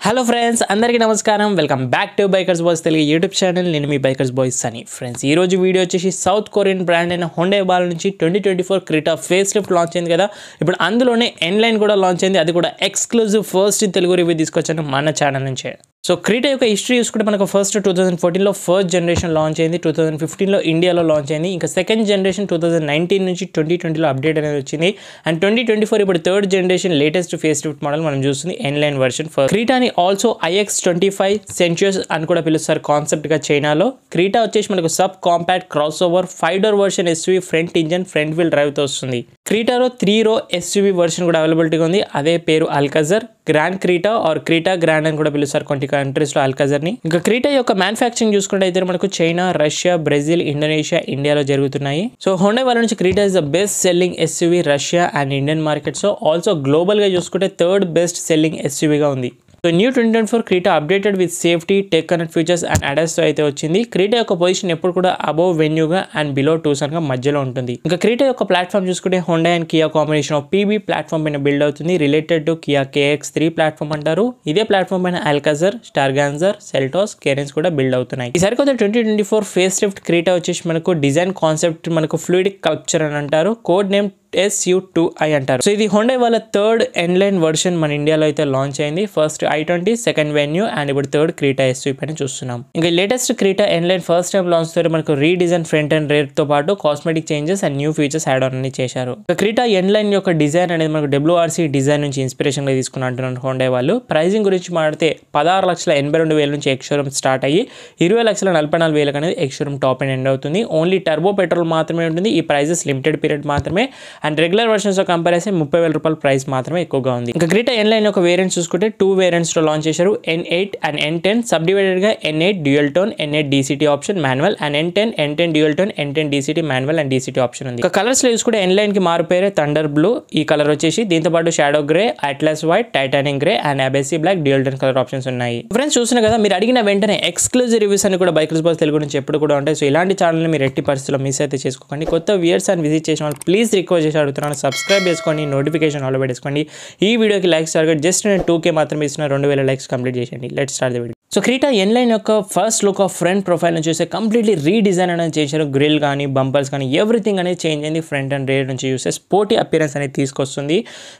Hello friends, అందరికీ నమస్కారం. Welcome back to bikers boys Telugu YouTube channel. నేను మీ బైకర్స్ బాయ్స్ సనీ. ఫ్రెండ్స్, ఈ రోజు వీడియో వచ్చేసి సౌత్ కొరియన్ బ్రాండ్ అయిన హుండై వాళ్ళ నుంచి 2024 క్రీటా ఫేస్ లిఫ్ట్ లాంచ్ అయింది కదా. ఇప్పుడు అందులోనే ఎన్ లైన్ కూడా లాంచ్ అయింది. అది కూడా ఎక్స్క్లూజివ్ ఫస్ట్ తెలుగు రివ్యూ తీసుకొచ్చాను మన ఛానల్ నుంచే. సో క్రీటా యొక్క హిస్టరీ చూసుకుంటే మనకు ఫస్ట్ 2014లో ఫస్ట్ జనరేషన్ లాంచ్ అయింది, 2015లో ఇండియాలో లాంచ్ అయింది. ఇంకా సెకండ్ జనరేషన్ 2019 నుంచి 2020లో అప్డేట్ అనేది వచ్చింది. అండ్ 2024 ఇప్పుడు third generation latest facelift model మనం చూస్తుంది ఎన్ లైన్ వర్షన్. క్రీటాని ఆల్సో IX25 సెంచుయస్ అని కూడా పిలుస్తారు కాన్సెప్ట్గా చైనాలో. క్రీటా వచ్చేసి మనకు sub compact crossover 5 door version SUV, front engine, front wheel డ్రైవ్తో వస్తుంది. క్రీటాలో 3 రో SUV వర్షన్ కూడా అవైలబిలిటీగా ఉంది. అదే పేరు Alcazar, grand Creta or Creta grand అని కూడా పిలుస్తారు కొన్ని కంట్రీస్లో అల్కాజర్ని. ఇంకా క్రీటా యొక్క మ్యానుఫ్యాక్చరింగ్ చూసుకుంటే అయితే మనకు చైనా, రష్యా, బ్రెజిల్, ఇండోనేషియా, ఇండియాలో జరుగుతున్నాయి. సో హుండై వాళ్ళ నుంచి Creta is the best selling SUV Russia and Indian markets. Also గ్లోబల్గా చూసుకుంటే థర్డ్ బెస్ట్ సెల్లింగ్ SUVగా ఉంది. So new 2024 Creta updated with safety, tech connect features and అడాస్తో అయితే వచ్చింది. క్రీటా యొక్క పొజిషన్ ఎప్పుడు కూడా అబోవ్ వెన్యూగా అండ్ బిలో టూసన్గా మధ్యలో ఉంటుంది. ఇంకా క్రీటా యొక్క ప్లాట్ఫామ్ చూసుకుంటే Hyundai and Kia combination of PB platform పైన బిల్డ్ అవుతుంది. Related to Kia KX3 platform అంటారు. ఇదే ప్లాట్ఫామ్ పైన అల్కాజర్, స్టార్గాన్జర్, సెల్టాస్, కేరెన్స్ కూడా బిల్డ్ అవుతున్నాయి. ఈ సరికొత్త 2024 ఫేస్ లిఫ్ట్ క్రీటా వచ్చేసి మనకు డిజైన్ కాన్సెప్ట్ మనకు ఫ్లూయిడిక్ కల్చర్ అని అంటారు. కోడ్ నేమ్ SU2i అంటారు. సో ఇది హుండై వాళ్ళ థర్డ్ ఎన్ లైన్ వర్షన్ మన ఇండియాలో అయితే లాంచ్ అయింది. First i20, second venue and ఇప్పుడు థర్డ్ క్రీటా SUV పైన చూస్తున్నాం. ఇంకా latest Creta N line first time launch తో మనకు రీడిజైన్ ఫ్రంట్ అండ్ రేర్ తో పాటు cosmetic changes and new features add on అని చేశారు. క్రీటా ఎన్ లైన్ యొక్క డిజైన్ అనేది మనకు WRC డిజైన్ నుంచి ఇన్స్పిరేషన్ గా తీసుకుని అంటున్నారు హుండై వాళ్ళు. ప్రైజింగ్ గురించి మాట్లాడితే 16,82,000 నుంచి ఎక్స్షోరూమ్ స్టార్ట్ అయ్యి 20,44,000 అనేది ఎక్స్షోరూమ్ టాప్ అండ్ ఎండ్ అవుతుంది. ఓన్లీ టర్బో పెట్రోల్ మాత్రమే ఉంటుంది. ఈ ప్రైజెస్ లిమిటెడ్ పీరియడ్ మాత్రమే అండ్ రెగ్యులర్ వర్షన్స్ తో కంపేర్ చేస్తే 30,000 రూపాయల ప్రైస్ మాత్రమే ఎక్కువగా ఉంది. ఇంకా క్రీటా ఎన్ లైన్ యొక్క వేరియంట్స్ చూసుకుంటే 2 వేరియంట్స్ లో లాంచ్ చేశారు. N8 and N10 sub divided గా N8 dual tone, N8 DCT option manual and N10 dual tone, N10 DCT manual and DCT option ఉంది. ఇంకా కలర్స్ లో చూసుకుంటే ఎన్ లైన్ కి మారు పేరే థండర్ బ్లూ ఈ కలర్ వచ్చేసి, దీంతో పాటు shadow grey, atlas white, titanic grey and abyss black dual tone colour options ఉన్నాయి. ఫ్రెండ్స్ చూస్తున్నారు కదా, మీరు అడిగిన వెంటనే ఎక్స్క్లూజివ్ రివ్యూస్ అని కూడా బైకర్స్ బాయ్స్ తెలుగు నుంచి ఎప్పుడు కూడా ఉంటాయి. సో ఇలాంటి ఛానల్ మీరు ఎట్టి పరిస్థితుల్లో మిస్ అయితే చేసుకోకండి. కొత్త వ్యూయర్స్ అండ్ విజిట్ చేసిన వాళ్ళు ప్లీజ్ రిక్వెస్ట్ చేసి అడుగుతున్నాను, సబ్స్క్రైబ్ చేసుకోండి, నోటిఫికేషన్ ఆల్ పెట్టుకోండి. ఈ వీడియోకి లైక్స్ టార్గెట్ జస్ట్ నేను 2K మాత్రమే ఇస్తున్నా. 2,000 లైక్స్ కంప్లీట్ చేయండి. Let's start the video. So Creta N line యొక్క first look of front profile నుంచి చూస్తే కంప్లీట్లీ రీడిజైన్ అనేది చేశారు. గ్రిల్ కానీ బంపర్స్ కానీ ఎవ్రీథింగ్ అనేది చేంజ్ అయింది. ఫ్రంట్ అండ్ రేర్ నుంచి చూస్తే స్పోర్టీ అపియరెన్స్ అనేది తీసుకొస్తుంది.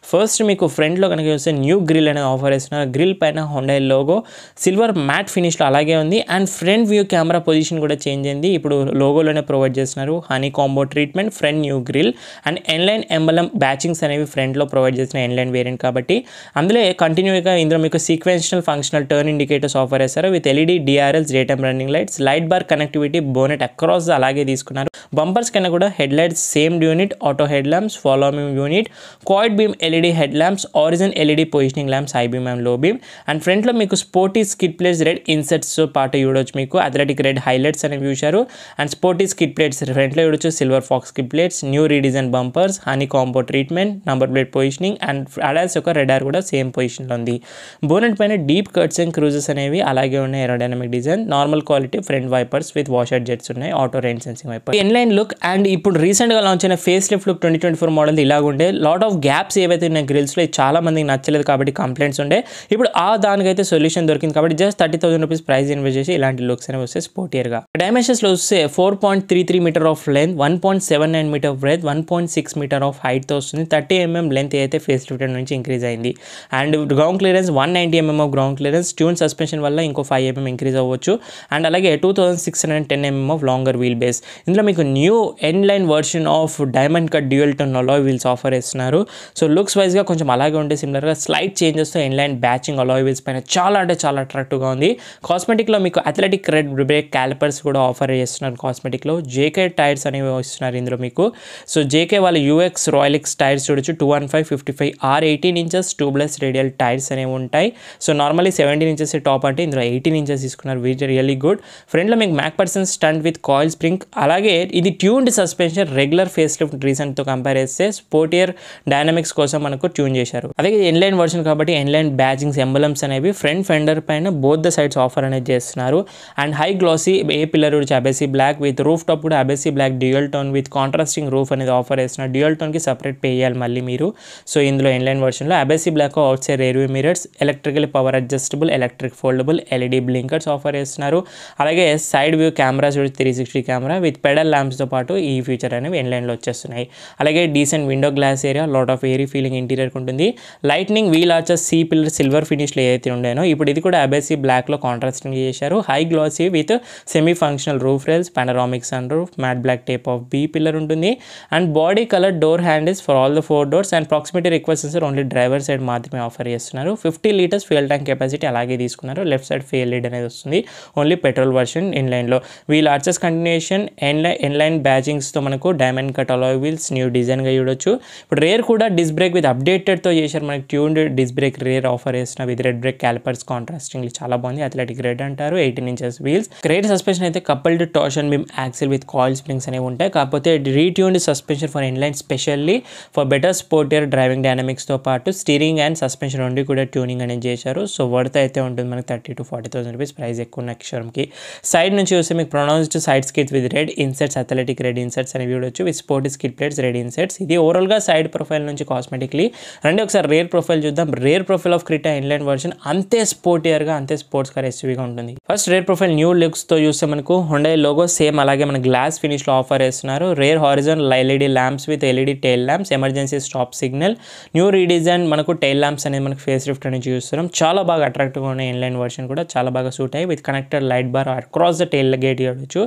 ఫస్ట్ మీకు ఫ్రంట్లో కనుక చూస్తే న్యూ గ్రిల్ అనేది ఆఫర్ చేస్తున్నారు. గ్రిల్ పైన హుండై లోగో సిల్వర్ మ్యాట్ ఫినిష్లో అలాగే ఉంది. And front view camera position కూడా చేంజ్ అయింది. ఇప్పుడు లోగోలోనే ప్రొవైడ్ చేస్తున్నారు. Honeycomb treatment, front new grille and N line emblem badgings అనేవి ఫ్రంట్లో ప్రొవైడ్ చేసిన ఎన్ లైన్ వేరియంట్ కాబట్టి అందులో కంటిన్యూగా ఇందులో మీకు సీక్వెన్షనల్ ఫంక్షనల్ టర్న్ ఇండికేటర్స్ ఆఫర్ చేస్తారు with LED DRLs, day time running lights, light bar connectivity, bonnet across అలాగే తీసుకున్నారు. బంపర్స్ కన్నా కూడా head lights same unit, auto head lamps, follow beam unit, quad beam LED head lamps, origin LED positioning lamps, high beam and లో beam. And ఫ్రంట్లో మీకు sporty skid plates red insects పాటు చూడొచ్చు. మీకు అథ్లెటిక్ రెడ్ హైలైట్స్ అనేవి చూశారు. And sporty skid plates ఫ్రంట్లో చూడొచ్చు. Silver faux skid plates, new redesign bumpers, honeycomb treatment, number plate positioning and ADAS యొక్క రెడార్ కూడా సేమ్ పొజిషన్లో ఉంది. బోనెట్ పైన డీప్ కట్స్ అండ్ క్రూజెస్ అనేవి అలాగే ఉన్నాయి. Aerodynamic design, normal quality front wipers with washer jets ఉన్నాయి. Auto rain sensing wiper. N line look and ఇప్పుడు రీసెంట్ గా లాంచ్ అయిన ఫేస్ లిఫ్ట్ లుక్ 2024 మోడల్ ఇలాగుండే. లాట్ ఆఫ్ గ్యాప్స్ ఏవైతే ఉన్నాయి గ్రిల్స్ లో చాలా మందికి నచ్చలేదు కాబట్టి కంప్లైంట్స్ ఉండే. ఇప్పుడు దానికైతే సొల్యూషన్ దొరికింది కాబట్టి జస్ట్ 30,000 రూపీస్ ప్రైస్ ఇన్వెస్ట్ చేసి ఇలాంటి లుక్స్ అనేవి వస్తే స్పోర్టియర్ గా. డైమెన్షన్స్ లో వస్తే 4.33 metre of length, 1.79 metre breadth, 1.6 metre of height తో వస్తుంది. 30 mm లెంత్ అయితే ఫేస్ లిఫ్ట్ నుంచి ఇంక్రీజ్ అయింది. And ground clearance 190 mm of ground clearance. Tune suspension వల్ల ఇంకో 5 mm ఇంక్రీజ్ అవ్వచ్చు. అండ్ అలాగే 2610 mm of longer wheel base. ఇందులో మీకు new N line version of diamond cut dual tone alloy wheels offer చేస్తున్నారు. So looks wise గా కొంచెం అలాగే ఉంటే సిమిలర్ గా స్లైట్ చేంజెస్ తో N line badging alloy wheels పైన చాలా అంటే చాలా అట్రాక్టివ్ గా ఉంది. కాస్మెటిక్ లో మీకు అథ్లెటిక్ రెడ్ బ్రేక్ క్యాలిపర్స్ కూడా ఆఫర్ చేస్తున్నారు. కాస్మెటిక్ లో JK టైర్స్ అనేవి ఇస్తున్నారు ఇందులో మీకు. సో JK వాళ్ళ UX రాయలిక్స్ టైర్స్ చూడొచ్చు. 215/55 R 18 inches tubeless radial tyres అనేవి ఉంటాయి. సో నార్మల్లీ 17 ఇంచెస్ టాప్ అంటే ఇందులో 18 ఇంచెస్ తీసుకున్నారు, విచ్ రియల్లీ గుడ్. ఫ్రంట్లో మీకు McPherson strut with coil spring, అలాగే ఇది tuned suspension, regular facelift రీసెంట్తో కంపేర్ చేస్తే స్పోర్టియర్ డైనమిక్స్ కోసం మనకు ట్యూన్ చేశారు. అదే ఎన్లైన్ వర్షన్ కాబట్టి ఎన్లైన్ బ్యాజింగ్స్ ఎంబలమ్స్ అనేవి ఫ్రంట్ ఫెండర్ పైన బోత్ ద సైడ్స్ ఆఫర్ అనేది చేస్తున్నారు. And high glossy A pillar వచ్చి abyss black with roof top కూడా abyss black dual tone with contrasting roof అనేది ఆఫర్ చేస్తున్నారు. డ్యూయల్ టోన్కి సపరేట్ పే చేయాలి మళ్ళీ మీరు. సో ఇందులో ఎన్లైన్ వర్షన్లో abyss black outside rear view mirrors, electrical power adjustable, electric foldable LED blinkers offer చేస్తున్నారు. అలాగే side view cameras 360 camera with puddle ల్యాంప్స్తో పాటు ఈ ఫీచర్ అనేవి ఎన్లైన్లో వచ్చేస్తున్నాయి. అలాగే decent window glass area, lot of airy feeling interior ఉంటుంది. Lightning wheel arches C pillar silver ఫినిష్లో ఏదైతే ఉండేనో ఇప్పుడు ఇది కూడా అబెసీ బ్లాక్లో కాంట్రాస్టింగ్ చేశారు. High glossy with semi functional roof rails, panoramic sun roof, matte black tape of B pillar ఉంటుంది. And body colour door handles for all the 4 doors and proximity request sensor only driver side మాత్రమే offer చేస్తున్నారు. 50 litres fuel tank capacity అలాగే తీసుకున్నారు. Left side fuel lid అనేది వస్తుంది, only petrol version ఇన్లైన్లో. Wheel arches continuation, N line బ్యాజింగ్స్తో మనకు diamond cut alloy wheels new డిజైన్గా చూడొచ్చు. ఇప్పుడు రేర్ కూడా డిస్క్ బ్రేక్ విత్ అప్డేటెడ్తో చేశారు, మనకి tuned disc brake rear offer చేస్తున్న with red brake callipers contrasting చాలా బాగుంది. అథ్లెటిక్ రెడ్ అంటారు, 18 ఇంచెస్ వీల్స్. గ్రేట్ సస్పెన్షన్ అయితే coupled torsion beam axle with coil springs అనేవి ఉంటాయి. కాకపోతే retuned suspension for N line specially for better sportier driving డైనమిక్స్తో పాటు స్టీరింగ్ అండ్ సస్పెన్షన్ రెండు కూడా ట్యూనింగ్ అనేది చేశారు. సో వర్త్ అయితే ఉంటుంది మనకి 30,000 to 40,000 రూపీస్ ప్రైస్ ఎక్కువ ఉన్న షోరూమ్కి. సైడ్ నుంచి చూస్తే మీకు pronounced side skits with red insects, athletic red insets అనేవి చూడొచ్చు with sporty skit plates red insects. ఇది ఓవరాల్గా సైడ్ ప్రొఫైల్ నుంచి కాస్మెటిక్లీ. రండి ఒకసారి రేర్ ప్రొఫైల్ చూద్దాం. Rare profile of Creta inline version అంతే స్పోర్టియర్గా అంతే స్పోర్ట్స్ కార్ ఎస్యూవీగా ఉంటుంది. ఫస్ట్ రేర్ ప్రొఫైల్ న్యూ లుక్స్తో చూస్తే మనకు హుండై లోగో సేమ్ అలాగే మన గ్లాస్ ఫినిష్లో ఆఫర్ చేస్తున్నారు. Rare horizon LED lamps with LED tile lamps, emergency stop signal, new redesign మనకు టైల్ ల్యాంప్స్ అనేది మనకు ఫేస్ లిఫ్ట్ అనేది చూస్తున్నాం. చాలా బాగా అట్రాక్టివ్గా ఉన్న ఇన్లైన్ వర్షన్ కూడా చాలా బాగా సూట్ అయ్యి with connected light bar across the tailgate చూడొచ్చు.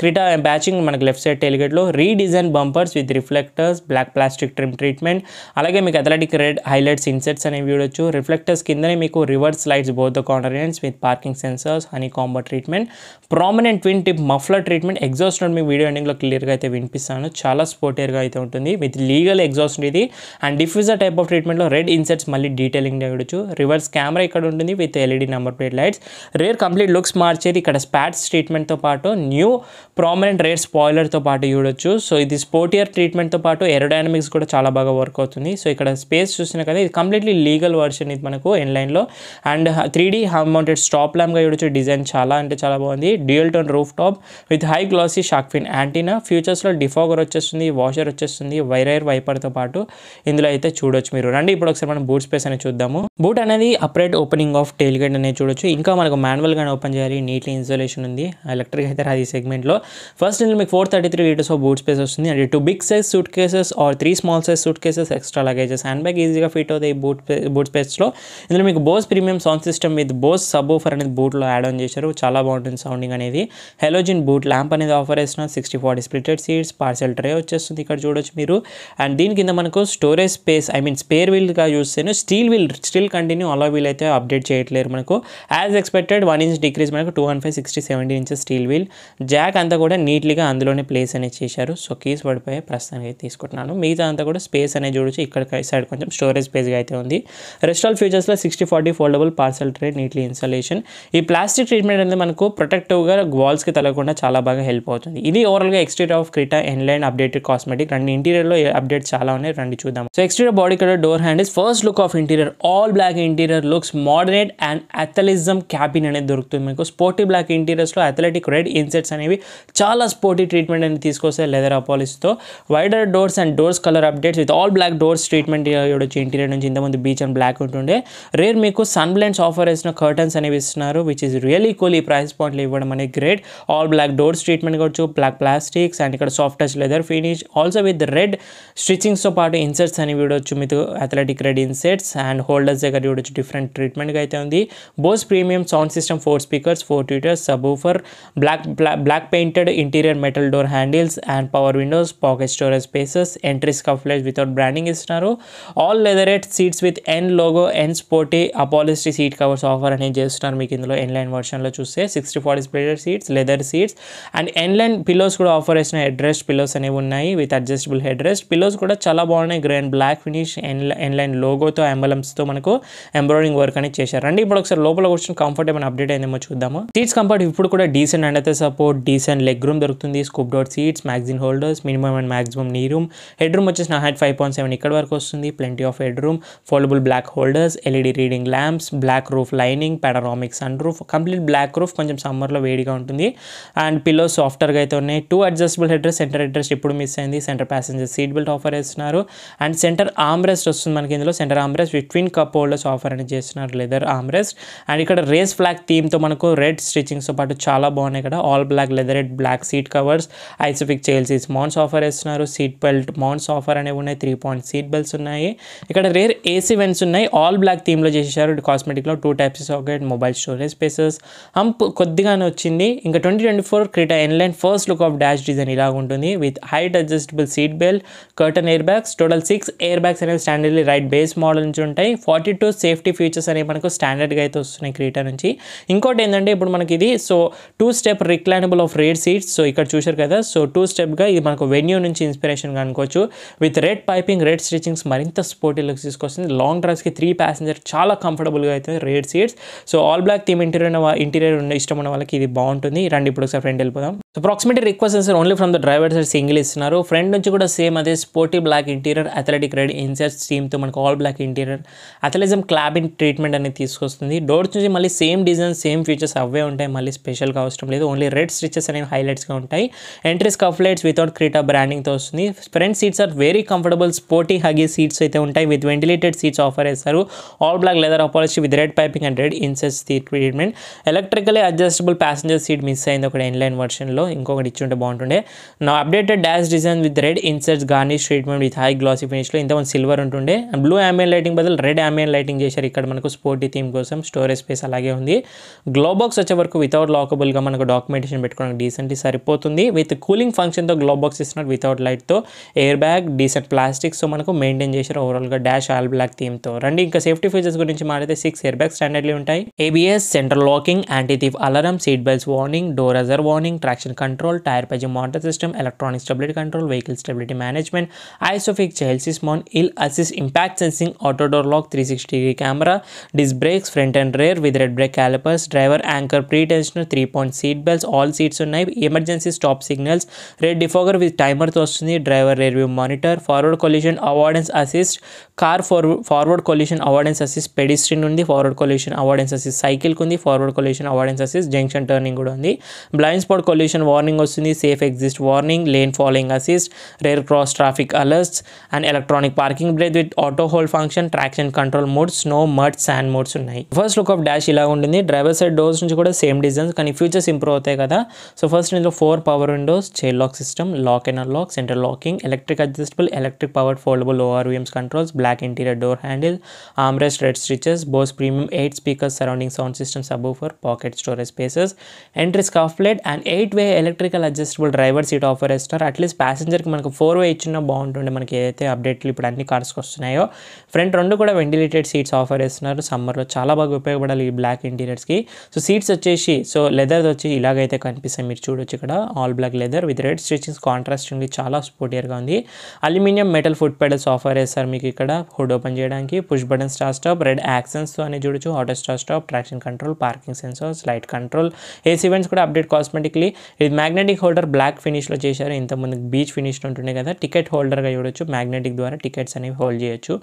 క్రిటా బ్యాచింగ్ మనకు లెఫ్ట్ సైడ్ టైల్ గేట్లో redesign bumpers with reflectors, black plastic trim treatment, అలాగే మీకు అథ్లెటిక్ రెడ్ హైలైట్స్ ఇన్సెట్స్ అనేవి చూడొచ్చు. రిఫ్లెక్టర్స్ కిందనే మీకు reverse lights both the corner ends with parking sensors, honeycomb treatment, prominent twin tip muffler treatment. Exhaust note మీకు video ఎండింగ్లో క్లియర్గా అయితే వినిపిస్తాను. చాలా స్పోర్టియర్గా అయితే ఉంటుంది విత్ లీగల్ ఎగ్జాస్ట్ ఇది. అండ్ డిఫ్యూజర్ టైప్ ఆఫ్ ట్రీట్మెంట్లో రెడ్ ఇన్సెట్స్ మళ్ళీ డీటెయిలింగ్ చూడొచ్చు. రివర్స్ కెమెరా ఇక్కడ ఉంటుంది with LED number plate lights. Rear complete looks మార్చేది ఇక్కడ స్పాట్స్ ట్రీట్మెంట్తో పాటు న్యూ ప్రామినెంట్ రేర్ స్పాయిలర్తో పాటు చూడొచ్చు. సో ఇది స్పోర్టియర్ ట్రీట్మెంట్తో పాటు ఏరోడైనమిక్స్ కూడా చాలా బాగా వర్క్ అవుతుంది. సో ఇక్కడ స్పేస్ చూస్తున్నా కదా, ఇది కంప్లీట్లీ లీగల్ వర్షన్ ఇది మనకు ఇన్లైన్లో. And 3D hub mounted stop ల్యాంప్గా చూడొచ్చు. డిజైన్ చాలా అంటే చాలా బాగుంది. Dual tone roof top with high glossy shark fin antenna. ఫ్యూచర్స్లో డిఫాగర్ వచ్చేస్తుంది, వాషర్ వచ్చేస్తుంది, వైరైర్ వైపర్తో పాటు ఇందులో అయితే చూడొచ్చు మీరు. రండి ఇప్పుడు ఒకసారి మనం బూట్ స్పేస్ అనేది చూద్దాము. బూట్ అనేది upright opening of tile gate అనేది చూడొచ్చు. ఇంకా మనకు మాన్యువల్గానే ఓపెన్ చేయాలి, నీట్లీ ఇన్స్టాలేషన్ ఉంది. ఎలక్ట్రిక్ అయితే అది సెగ్మెంట్లో. ఫస్ట్ ఇందులో మీకు 433 లీటర్స్ ఆఫ్ బూట్ స్పేస్ వస్తుంది. అంటే 2 big size suitcases or 3 small size suitcases, extra luggages, hand bag ఈజీగా ఫిట్ అవుతాయి బూట్ స్పేస్లో. ఇందులో మీకు Bose premium sound system with Bose subwoofer అనేది బూట్లో యాడ్ ఆన్ చేశారు. చాలా బాగుంటుంది సౌండింగ్ అనేది. హెలోజిన్ బూట్ ల్యాంప్ అనేది ఆఫర్ చేస్తున్నారు. 60/40 స్ప్లిటెడ్ సీట్స్, పార్సెల్ ట్రే వచ్చేస్తుంది ఇక్కడ చూడొచ్చు మీరు. అండ్ దీని కింద మనకు స్టోరేజ్ స్పేస్ స్పేర్ వీల్గా చూస్తేనే స్టిల్ కంటిన్యూ అలా వీల్ అయితే అప్డేట్ చేయట్లేరు మనకు. యాజ్ ఎక్స్పెక్టెడ్ 1 inch డిక్రీజ్ మనకు 215 60 70 ఇంచెస్ స్టీల్ వీల్. జాక్ అంతా కూడా నీట్లీగా అందులోనే ప్లేస్ అనేది చేశారు. సో కీస్ పడిపోయి ప్రస్తుతానికి అయితే తీసుకుంటున్నాను. మిగతా అంతా కూడా స్పేస్ అనేది చూడొచ్చు. ఇక్కడ సైడ్ కొంచెం స్టోరేజ్ స్పేస్గా అయితే ఉంది. రెస్ట్ ఆల్ ఫీచర్స్లో 60/40 foldable parcel tray, neatly installation. ఈ ప్లాస్టిక్ ట్రీట్మెంట్ అనేది మనకు ప్రొటెక్టివ్గా వాల్స్కి తగలకుండా చాలా బాగా హెల్ప్ అవుతుంది. ఇది ఓవరాల్గా exterior of Creta N Line updated cosmetic. రెండు ఇంటీరియర్లో అప్డేట్ చాలా ఉన్నాయి, రండి చూద్దాం. So exterior body colour, door handles, first look of interior all black interior looks moderate and athleticism cabin అనేది దొరుకుతుంది మీకు. స్పోర్టీ బ్లాక్ ఇంటీరియర్స్లో అథ్లెటిక్ రెడ్ ఇన్సెట్స్ అనేవి చాలా స్పోర్టీ ట్రీట్మెంట్ అనేది తీసుకొస్తాయి లెదర్ అపాలిస్తో. Wider doors and doors colour updates with all black doors treatment చూడొచ్చు. ఇంటీరియర్ నుంచి ఇంతకుముందు బీచ్ అండ్ బ్లాక్ ఉంటుండే. రేర్ మీకు సన్ బ్లెండ్స్ ఆఫర్ చేసిన కర్టన్స్ అనేవి ఇస్తున్నారు, విచ్ ఇస్ రియలీ కూల్. ఈ ప్రైస్ పాయింట్లో ఇవ్వడం అనేది great. All black doors treatment కావచ్చు, బ్లాక్ ప్లాస్టిక్స్ అండ్ ఇక్కడ soft touch leather finish, also with red స్టిచ్చింగ్స్తో పాటు ఇన్సెట్స్ అనేవి చూడొచ్చు మీకు. Athletic red insets and holders దగ్గర చూడొచ్చు. డిఫరెంట్ ట్రీట్మెంట్గా అయితే ఉంది. Bose premium sound system, 4 speakers, 4 tweeters, subwoofer, black painted interior metal door handles and power Windows, pocket storage spaces, entry scuff lights without branding ఇస్తున్నారు. All leatherette seats with N logo, N sporty upholstery seat covers offer అనేది చేస్తున్నారు మీకు ఇందులో N Line వర్షన్లో చూస్తే. 60/40 splitted seats, leather seats and N Line pillows కూడా offer చేసిన head rest pillows అనేవి ఉన్నాయి with adjustable head rest. Pillows కూడా చాలా బాగున్నాయి. గ్రే బ్లాక్ ఫినిష్, ఇన్లైన్ లోగోతో ఎంబలమ్స్తో మనకు ఎంబ్రాయిడింగ్ వర్క్ అనేది చేశారు. రండి ఇప్పుడు ఒకసారి లోపల పోర్షన్ కంఫర్ట్ ఏమైనా అప్డేట్ అయిందేమో చూద్దాము. సీట్స్ కంఫర్ట్ ఇప్పుడు కూడా decent under support, decent leg room దొరుకుతుంది, scooped out seats, magazine holders, minimum and maximum knee room. Head room వచ్చేసి నా హైట్ 5.7 ఇక్కడ వరకు వస్తుంది, plenty of head room, foldable black holders, LED reading lamps, black roof lining, panoramic sun roof, complete black roof, కొంచెం సమ్మర్లో వేడిగా ఉంటుంది. And pillows సాఫ్ట్గా అయితే ఉన్నాయి. 2 adjustable head rest, center head rest ఇప్పుడు మిస్ అయింది. Center passenger seat belt offer చేస్తున్నారు. అండ్ సెంటర్ ఆర్మ్ రెస్ట్ వస్తుంది మనకి ఇందులో. Center arm rest with twin cup holders offer అనేది చేస్తున్నారు, లెదర్ ఆర్మ్ రెస్ట్. అండ్ ఇక్కడ రేస్ ఫ్లాగ్ థీమ్తో మనకు రెడ్ స్టిచ్చింగ్స్తో పాటు చాలా బాగున్నాయి ఇక్కడ. All black leather red black seat covers, isofix child seats mounts offer చేస్తున్నారు. సీట్ బెల్ట్ మౌంట్స్ ఆఫర్ అనేవి ఉన్నాయి. 3 పాయింట్ సీట్ బెల్ట్స్ ఉన్నాయి. ఇక్కడ రేర్ ఏసీ వెంట్స్ ఉన్నాయి. ఆల్ బ్లాక్ థీమ్లో చేసేసారు. కాస్మెటిక్లో 2 types socket, mobile storage spaces, hump కొద్దిగానే వచ్చింది. ఇంకా 2024 Creta N line first look of dash design ఇలాగ ఉంటుంది with height adjustable seat belt, curtain air bags. Total 6 air bags అనేవి స్టాండర్డ్లీ రైట్ బేస్ మోడల్ నుంచి ఉంటాయి. 42 సేఫ్టీ ఫీచర్స్ అనేవి మనకు స్టాండర్డ్గా అయితే వస్తున్నాయి క్రెటా నుంచి. ఇంకోటి ఏంటంటే ఇప్పుడు మనకి ఇది 2 step reclinable of rare seats. ఇక్కడ చూశారు కదా, 2 స్టెప్గా ఇది మనకు వెన్యూ నుంచి ఇన్స్పిరేషన్గా అనుకోవచ్చు. With red piping, red stitchings మరింత స్పోర్టీ లుక్స్ తీసుకొస్తుంది. లాంగ్ డ్రైవ్స్కి 3 ప్యాసింజర్ చాలా కంఫర్టబుల్గా అయితే red seats. All black theme interior ఇష్టం ఉన్న వాళ్ళకి ఇది బాగుంటుంది. రండి ఇప్పుడు ఒకసారి ఫ్రంట్ వెళ్ళిపోదాం. Proximity request sensor only from the driver side single ఇస్తున్నారు. ఫ్రంట్ నుంచి కూడా సేమ్ అదే sporty black interior, athletic red inserts థీమ్తో మనకు all black interior, athleticism cabin treatment అనేది తీసుకొస్తుంది. డోర్స్ నుంచి మళ్ళీ సేమ్ డిజైన్ సేమ్ ఫీచర్స్ అవే ఉంటాయి, మళ్ళీ స్పెషల్గా అవసరం లేదు. ఓన్లీ రెడ్ స్టిచెస్ అనేవి హైలైట్స్గా ఉంటాయి. Entry scuff lights without Creta బ్రాండింగ్తో వస్తుంది. Front seats are very comfortable sporty huggy seats అయితే ఉంటాయి విత్ వెంటిలేటెడ్ సీట్స్ ఆఫర్ చేస్తారు. All black leather upholstery with red piping and red inserts treatment. Electrically adjustable passenger seat miss అయింది ఒకటి N Line వర్షన్లో, ఇంకొకటి ఇచ్చుంటే బాగుంటుండే. నా updated dash design with red inserts garnish treatment with high glossy ఫినిష్లో. ఇంతమంది సిల్వర్ ఉంటుండే, అండ్ బ్లూ అంబియన్ లైటింగ్ బదులు రెడ్ అంబియన్ లైటింగ్ చేశారు ఇక్కడ మనకు స్పోర్టీ థీమ్ కోసం. స్టోరేజ్ స్పేస్ అలాగే ఉంది. గ్లో బాక్స్ వచ్చే వరకు వితౌట్ లాకబుల్గా మనకు డాక్యుమెంటేషన్ పెట్టుకోవడానికి డీసెంట్లీ సరిపోతుంది. విత్ కూలింగ్ ఫంక్షన్తో గ్లో బాక్స్ ఇస్తున్నారు వితౌట్ లైట్తో. ఎయిర్ బ్యాగ్, డీసెంట్ ప్లాస్టిక్స్తో మనకు మెయింటైన్ చేశారు ఓవరాల్గా డాష్ ఆల్ బ్లాక్ థీమ్తో. రండి ఇంకా సేఫ్టీ ఫీచర్స్ గురించి మాట్లాడితే 6 ఎయిర్ బ్యాగ్స్ స్టాండర్డ్లీ ఉంటాయి. ABS, central locking, anti theft alarm, seat belts warning, door ajar warning, traction control, tyre పైజింగ్ monitor system, electronic stability control, vehicle stability management, isofix child seat mount, hill assist impact sensing, auto door lock, 360 camera, disc brakes front and rear with red brake calipers, driver anchor pre tensioner, 3 point seat belts, all seats ఉన్నాయి. Emergency stop signals, red defogger with టైమర్తో వస్తుంది. Driver rear view monitor, forward collision avoidance assist, car forward collision avoidance assist pedestrian ఉంది, forward collision avoidance assist సైకిల్కి ఉంది, forward collision avoidance assist junction turning కూడా ఉంది. Blind spot collision warning వస్తుంది, safe exit warning, lane following assist, rear cross traffic alerts, and electronic parking brake with auto hold function, traction control mode, snow mud sand modes ఉన్నాయి. First look of dash ఇలా ఉంటుంది. Driver side doors నుంచి కూడా same designs, కానీ features improve అవుతాయి కదా. First ఇందులో 4 power windows, chair lock system, lock and unlock, center locking, electric adjustable, electric powered foldable ORVMs controls, black interior door handle, armrest, red stitches, Bose premium 8 speakers, surrounding sound system, subwoofer, pocket storage spaces, entry scuff plate, and 8-way electrical adjustable driver seat offer చేస్తారు. At least ప్యాసింజర్కి మనకు 4-way ఇచ్చినా బాగుంటుండే, మనకి ఏదైతే అప్డేట్లు ఇప్పుడు అన్ని కార్స్కి వస్తున్నాయో. ఫ్రంట్ 2 కూడా వెంటిలేటెడ్ సీట్స్ ఆఫర్ చేస్తున్నారు. సమ్మర్లో చాలా బాగా ఉపయోగపడాలి ఈ బ్లాక్ ఇంటీరియర్స్కి. సీట్స్ వచ్చేసి లెదర్ వచ్చి ఇలాగైతే కనిపిస్తాయి, మీరు చూడొచ్చు ఇక్కడ all black leather with red stitchings, contrastingly చాలా స్పోర్టియర్గా ఉంది. Aluminium metal foot pedals offer చేస్తారు మీకు ఇక్కడ హుడ్ ఓపెన్ చేయడానికి. Push button start stop, red యాక్సెన్స్తో అని చూడొచ్చు, auto start stop, traction control, parking sensors, light control, AC vents కూడా అప్డేట్ కాస్మెటిక్లీ. ఇది మ్యాగ్నెటిక్ హోల్డర్ బ్లాక్ ఫినిష్లో చేశారు, ఇంతకుముందు బీచ్ ఫినిష్లో ఉంటుండే కదా. టికెట్ హోల్డర్గా చూడొచ్చు, మ్యాగ్నెటిక్ ద్వారా టికెట్స్ అనేవి హోల్డ్ చేయొచ్చు.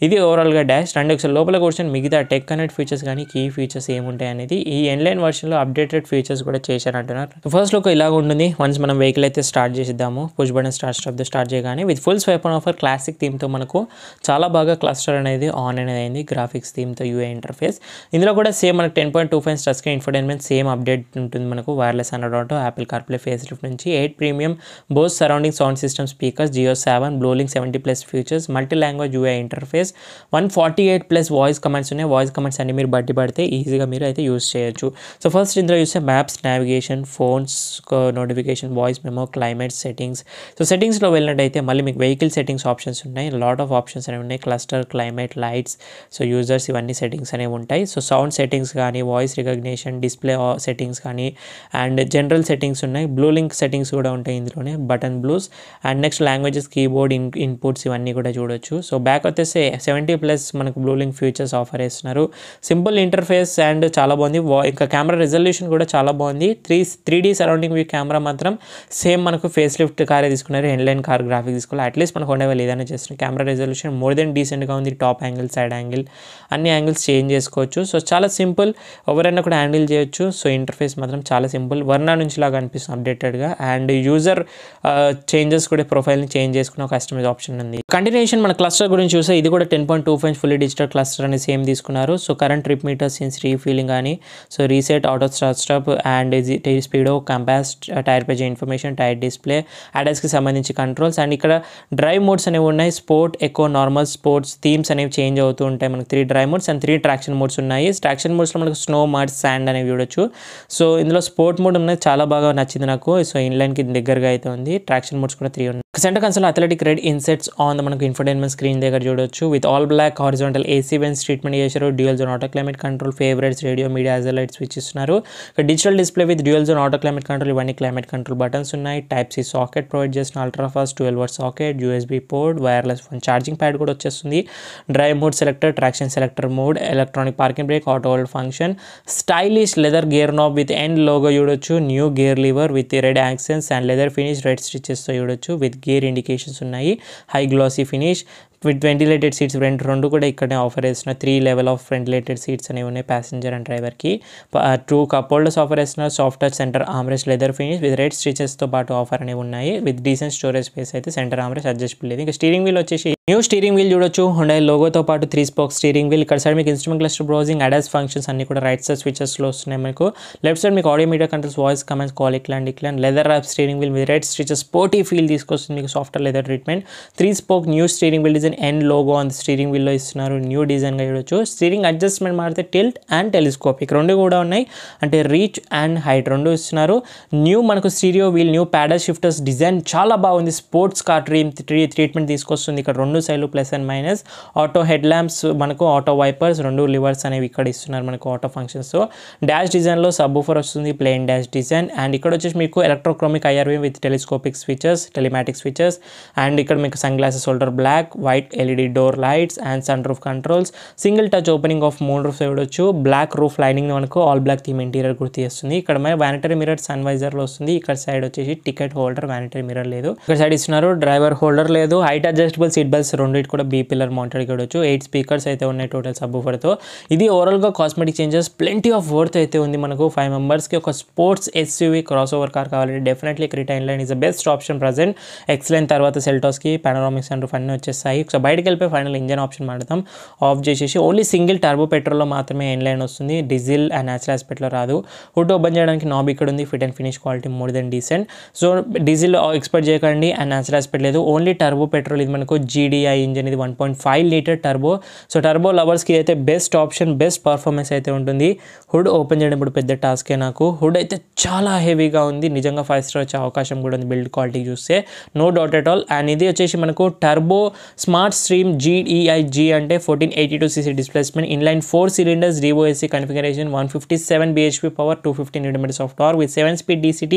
ఇది ఓవరాల్గా డాష్. రండి ఒకసారి లోపల కూర్చొని మిగతా టెక్ కనెక్ట్ ఫీచర్స్ కానీ కీ ఫీచర్స్ ఏముంటాయి అనేది ఈ ఎన్లైన్ వర్షన్లో అప్డేటెడ్ ఫీచర్స్ కూడా చేశారంటున్నారు. ఫస్ట్ లుక్ ఇలాగ ఉంటుంది. వన్స్ మనం వెహికల్ అయితే స్టార్ట్ చేసిద్దాము. పుష్ బటన్ స్టార్ట్ స్టాప్తో స్టార్ట్ చేయగానే with full swipe on offer classic థీమ్తో మనకు చాలా బాగా క్లస్టర్ అనేది ఆన్ అనేది అయింది. గ్రాఫిక్స్ థీమ్తో యూఐ ఇంటర్ఫేస్. ఇందులో కూడా సేమ్ మనకు 10.25 touch screen infotainment same update ఉంటుంది మనకు. Wireless Android auto, Apple CarPlay, face lift నుంచి 8 premium Bose surrounding sound system speakers, Jio 7 బ్లోలింగ్ 70+ features, multi language UI interface, 148+ voice commands ఉన్నాయి. వాయిస్ కమాండ్స్ అన్ని మీరు బట్టి పడితే ఈజీగా మీరు అయితే యూస్ చేయొచ్చు. ఫస్ట్ ఇందులో చూస్తే maps, navigation, phones notification, voice memo, climate, settings. సెట్టింగ్స్లో వెళ్ళినట్టయితే మళ్ళీ మీకు వెహికల్ సెట్టింగ్స్ ఆప్షన్స్ ఉన్నాయి. లాట్ ఆఫ్ ఆప్షన్స్ అనేవి ఉన్నాయి. క్లస్టర్, క్లైమేట్, లైట్స్, యూజర్స్ ఇవన్నీ సెట్టింగ్స్ అనేవి ఉంటాయి. సౌండ్ సెట్టింగ్స్ కానీ, వాయిస్ రికగ్నిషన్, డిస్ప్లే సెట్టింగ్స్ కానీ, అండ్ జనరల్ సెట్టింగ్స్ సెట్టింగ్స్ ఉన్నాయి, బ్లూ లింక్ సెట్టింగ్స్ కూడా ఉంటాయి ఇందులోనే, button blues and next languages, keyboard inputs ఇవన్నీ కూడా చూడొచ్చు. సో బ్యాక్ వచ్చేసి 70+ మనకు బ్లూ లింక్ ఫీచర్స్ ఆఫర్ చేస్తున్నారు. సింపుల్ ఇంటర్ఫేస్ అండ్ చాలా బాగుంది. ఇంకా కెమెరా రెజల్యూషన్ కూడా చాలా బాగుంది. 3D సరౌండింగ్ వ్యూ కెమెరా మాత్రం సేమ్ మనకు ఫేస్ లిఫ్ట్ కారే తీసుకున్నారు, హెడ్లైన్ కార్ గ్రాఫిక్స్ తీసుకోవాలి. అట్లీస్ట్ మనకు హోండా వాళ్ళు ఏదైనా చేస్తున్నారు. కెమెరా రెజల్యూషన్ మోర్ దెన్ డీసెంట్గా ఉంది. టాప్ యాంగిల్, సైడ్ యాంగిల్ అన్ని యాంగిల్స్ చేంజ్ చేసుకోవచ్చు. సో చాలా సింపుల్, ఎవరైనా కూడా హ్యాండిల్ చేయొచ్చు. సో ఇంటర్ఫేస్ మాత్రం చాలా సింపుల్, వర్నా నుంచి లాగా అనిపిస్తుంది అప్డేటెడ్గా. అండ్ యూజర్ చేంజెస్ కూడా ప్రొఫైల్ని చేంజ్ చేసుకునే కస్టమైజ్ ఆప్షన్ ఉంది. కంటిన్యూషన్ మన క్లస్టర్ గురించి చూస్తే ఇది కూడా 10.25 ఫుల్లీ డిజిటల్ క్లస్టర్ అని సేమ్ తీసుకున్నారు. So current trip meter, since refuelling కానీ, so reset, auto stop and speedo, compass, tyre page information, tyre display, అడాస్కి సంబంధించి కంట్రోల్స్. అండ్ ఇక్కడ డ్రైవ్ మోడ్స్ అనేవి ఉన్నాయి. Sport, eco, normal, sports themes అనేవి change అవుతూ ఉంటాయి. మనకు 3 drive modes and 3 traction modes ఉన్నాయి. ట్రాక్షన్ మోడ్స్లో మనకు స్నో, మడ్, శాండ్ అనేవి చూడొచ్చు. సో ఇందులో స్పోర్ట్ మోడ్ ఉన్నది చాలా బాగా నచ్చింది నాకు. సో ఇన్లైన్కి దగ్గరగా అయితే ఉంది. ట్రాక్షన్ మోడ్స్ కూడా 3 ఉన్నాయి. Center console athletic red insets on మనకు ఇన్ఫోటైన్మెంట్ స్క్రీన్ దగ్గర చూడొచ్చు. With all black horizontal AC vents treatment చేశారు. Dual zone auto climate control, favourites, radio, media, light switch ఇస్తున్నారు. Digital display with dual zone auto climate control, ఇవన్నీ climate control buttons ఉన్నాయి. Type-C socket provide చేసిన, ultra fast 12 watt socket, USB port, wireless phone charging pad కూడా వచ్చేస్తుంది. Drive mode selector, traction selector mode, electronic parking brake, auto hold function, stylish leather gear knob with N logo చూడొచ్చు. New gear lever with red accents and leather finish, red స్టిచెస్తో చూడొచ్చు. With gear indications ఉన్నాయి. High glossy finish with ventilated seats, రెండు కూడా ఇక్కడనే offer చేస్తున్నారు. 3 level of ventilated seats అనేవి ఉన్నాయి ప్యాసింజర్ అండ్ డ్రైవర్కి. 2 కప్ హోల్డర్స్ ఆఫర్ చేస్తున్నారు. Soft touch center armrest leather finish with red స్టిచెస్తో పాటు ఆఫర్ అనేవి ఉన్నాయి. విత్ డీసెంట్ స్టోరేజ్ స్పేస్ అయితే సెంటర్ ఆమ్రెస్ట్ అడ్జస్టబుల్ లేదు. ఇంకా స్టీరింగ్ వీల్ వచ్చేసి న్యూ స్టీరింగ్ వీల్ చూడొచ్చు. హుండై లోగోతో పాటు 3 స్పోక్ స్టీరింగ్ వీల్. ఇక్కడ సైడ్ మీకు instrument cluster browsing, ADAS functions అన్ని కూడా రైట్ సైడ్ స్విచెస్లో వస్తున్నాయి మనకు. లెఫ్ట్ సైడ్ మీకు audio media controls, voice commands, call ఇక్లాండ్ leather wrap steering wheel with red stitches, sporty feel తీసుకొస్తుంది మీకు, software leather treatment. 3 spoke new steering wheel design, N logo on steering వీల్లో ఇస్తున్నారు. New డిజైన్గా చూడొచ్చు. స్టీరింగ్ అడ్జస్ట్మెంట్ మారితే tilt and telescopic రెండు కూడా ఉన్నాయి. అంటే రీచ్ అండ్ హైట్ రెండు ఇస్తున్నారు. న్యూ మనకు steering wheel, new paddle shifters design చాలా బాగుంది. స్పోర్ట్స్ కార్ ట్రీట్మెంట్ తీసుకొస్తుంది. ఇక్కడ 2 సైడ్లు plus and minus. Auto head lamps, మనకు ఆటో వైపర్స్, 2 లివర్స్ అనేవి ఇక్కడ ఇస్తున్నారు మనకు ఆటో ఫంక్షన్స్. డాష్ డిజైన్లో సబ్ ఊఫర్ వస్తుంది, ప్లెయిన్ డాష్ డిజైన్. అండ్ ఇక్కడ వచ్చేసి మీకు electrochromic IRV with telescopic switches, telematic switches. And ఇక్కడ మీకు sun glasses holder, black, white LED door lights and sun roof controls. Single touch opening of moon roof చూడొచ్చు. Black roof lining మనకు all black theme interior గుర్తు చేస్తుంది. ఇక్కడ vanity mirror sun వైజర్లో వస్తుంది. ఇక్కడ side వచ్చేసి టికెట్ హోల్డర్, వ్యానిటరీ మిర్రర్ లేదు. ఇక్కడ సైడ్ ఇస్తున్నారు. డ్రైవర్ హోల్డర్ లేదు. హైట్ అడ్జస్టబుల్ సీట్ బెల్ట్స్ రెండింటి కూడా B పిల్లర్ మౌంటెడ్ చూడొచ్చు. 8 స్పీకర్స్ అయితే ఉన్నాయి టోటల్ సబ్ ఊఫర్తో. ఇది ఓవరాల్గా cosmetic changes, plenty of worth అయితే ఉంది మనకు. 5 మెంబర్స్కి ఒక sports SUV crossover car కావాలంటే definitely Creta N Line is the best option present. Excellent తర్వాత సెల్టాస్కి పానోరామిక్ సన్ రూఫ్ అన్నీ వచ్చేస్తాయి. సో బయటకు వెళ్ళిపోయి ఫైనల్ ఇంజన్ ఆప్షన్ మాట్లాడతాం. ఆఫ్ చేసేసి ఓన్లీ సింగిల్ టర్బో పెట్రోల్లో మాత్రమే ఇన్లైన్ వస్తుంది. డీజిల్ అండ్ న్యాచురల్ ఆస్పెక్ట్లో రాదు. హుడ్ ఓపెన్ చేయడానికి నాబ్ ఇక్కడ ఉంది. Fit and finish quality more than decent. So diesel expect చేయకండి అండ్ న్యాచురల్ ఆస్పెక్ట్ లేదు. Only turbo petrol. ఇది మనకు GDI ఇంజన్, ఇది 1.5 లీటర్ టర్బో. సో టర్బో లవర్స్కి అయితే బెస్ట్ ఆప్షన్, బెస్ట్ పర్ఫార్మెన్స్ అయితే ఉంటుంది. హుడ్ ఓపెన్ చేయడం ఇప్పుడు పెద్ద టాస్కే నాకు. హుడ్ అయితే చాలా హెవీగా ఉంది. నిజంగా 5 స్టార్ వచ్చే అవకాశం కూడా ఉంది బిల్డ్ క్వాలిటీ చూస్తే, no doubt at all. And ఇది వచ్చేసి మనకు టర్బో స్మార్ట్ స్ట్రీమ్ GDI-G అంటే 1482cc displacement, inline 4 cylinders DOSC configuration, 157 bhp power, 250 Nm of torque with 7 speed DCT,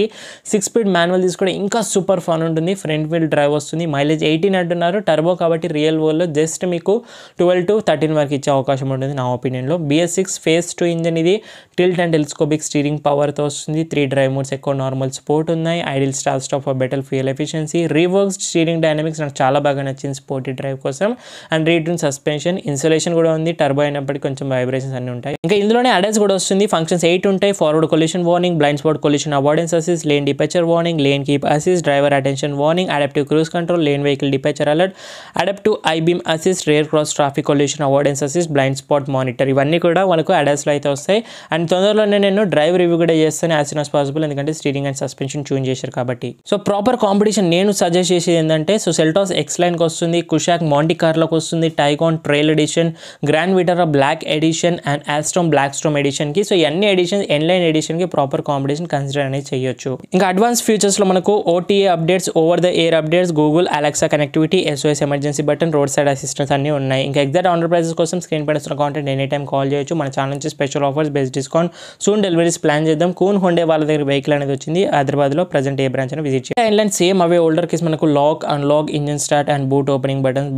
6 speed manual తీసుకుంటే ఇంకా సూపర్ ఫన్ ఉంటుంది. ఫ్రంట్ వీల్ డ్రైవ్ వస్తుంది. Mileage 18 అంటున్నారు. Turbo కాబట్టి రియల్ వరల్డ్లో జస్ట్ మీకు 12 to 13 వరకు ఇచ్చే అవకాశం ఉంటుంది నా ఒపీనియన్లో. BS6 phase 2 engine. ఇది టిల్ట్ అండ్ టెలిస్కోపిక్ స్టీరింగ్ పవర్తో వస్తుంది. 3 డ్రైవ్ మోడ్స్, ఎక్కువ, నార్మల్, స్పోర్ట్ ఉన్నాయి. Idle start stop for better fuel efficiency. Reworks steering dynamics నాకు చాలా బాగా నచ్చింది స్పోర్టీ డ్రైవ్ కోసం. అండ్ రీటర్న్ సస్పెన్షన్, ఇన్సులేషన్ కూడా ఉంది. టర్బో అయినప్పటికీ కొంచెం వైబ్రేషన్స్ అన్నీ ఉంటాయి. ఇంకా ఇందులోనే అడాస్ కూడా వస్తుంది. ఫంక్షన్స్ 8 ఉంటాయి. Forward collision warning, blind spot collision avoidance assist, lane departure warning, lane keep assist, driver attention warning, adaptive cruise control, lane vehicle departure alert, adaptive high beam assist, rear cross traffic collision avoidance assist, blind spot monitor. ఇవన్నీ కూడా మనకు అడాస్లో అయితే వస్తాయి. And తొందరలోనే నేను drive review కూడా చేస్తాను as soon as possible, ఎందుకంటే స్టీరింగ్ అండ్ సస్పెన్షన్ ట్యూన్ చేశారు కాబట్టి. సో ప్రాపర్ కాంపిటీషన్ నేను సజెస్ట్ చేసేది ఏంటంటే, సో సెల్టాస్ ఎక్స్ లైన్కి వస్తుంది, కుషాక్ ట్రాక్ మాంటీ కార్లోకి వస్తుంది, Taigun trail edition, grand Vitara black edition and Astor black storm ఎడిషన్కి. సో ఇవన్నీ ఎడిషన్ ఎన్లైన్ ఎడిషన్కి ప్రాపర్ కాంపిటీషన్ కన్సిడర్ అనేది చేయొచ్చు. ఇంకా అడ్వాన్స్ ఫీచర్స్లో మనకు OTA updates, over the air updates, Google Alexa connectivity, SOS emergency button, road side assistance అన్నీ ఉన్నాయి. ఇంకా ఎగ్జాక్ట్ ఆర్డర్ ప్రైసెస్ కోసం స్క్రీన్ పైన వస్తున్న కాంటెంట్ ఎనీ టైం కాల్ చేయొచ్చు. మన ఛానల్ నుంచి special offers, best discount, soon deliveries plan చేద్దాం. కూన్ హోండే వాళ్ళ దగ్గర వెహికల్ అనేది వచ్చింది హైదరాబాద్లో. ప్రజెంట్ ఏ బ్రాంచ్ అని విజిట్ చేయాలి. అండ్ సేమ్ అవే ఓల్డర్ కేస్ మనకు lock, unlock, engine start and boot opening buttons,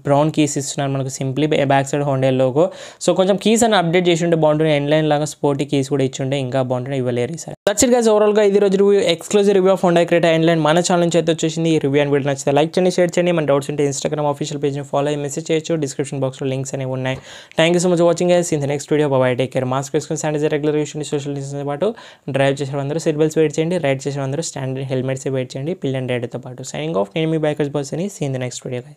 brown keys ఇస్తున్నారు మనకు simply back side Hyundai logo. So కొంచెం కీస్ అని అప్డేట్ చేసి ఉంటే బాగుంటుంది. ఎన్లైన్ లాగా స్పోర్టీ కీస్ కూడా ఇచ్చి ఉంటే ఇంకా బాగుంటుంది, ఇవ్వలేరు సార్. దట్స్ ఇట్ గైస్, ఓవరాల్గా ఇది రోజు review, exclusive review of Honda Creta N Line మన ఛానల్ నుంచి అయితే వచ్చేసింది. ఈ రివ్యూ అండ్ వీడియో నచ్చితే లైక్ చేయండి, షేర్ చేయండి. మన డౌట్స్ ఉంటే ఇన్స్టాగ్రామ్ ఆఫీషియల్ పేజ్ని ఫాలో అయ్యి మెసేజ్ చేయొచ్చు. డిస్క్రిప్షన్ బాక్స్లో లింక్స్ అనేవి ఉన్నాయి. Thank you so much watching guys. In the next video by, take care. Mask వేసుకుని శానిటైజర్ రెగ్యులర్ యూస్ చేయండి. సోషల్ డిస్టెన్స్ పాటు డ్రైవ్ చేసిన అందరూ సీట్ బెల్ట్స్ వెయిట్ చేయండి. రైడ్ చేసిన అందరూ స్టాండర్డ్ హెల్మెట్స్ వెయిట్ చేయండి. పిల్ అండ్ రైడ్తో పాటు. Signing off. నేను మీ బైకర్స్ బాయ్స్ అని. See in the next video guys.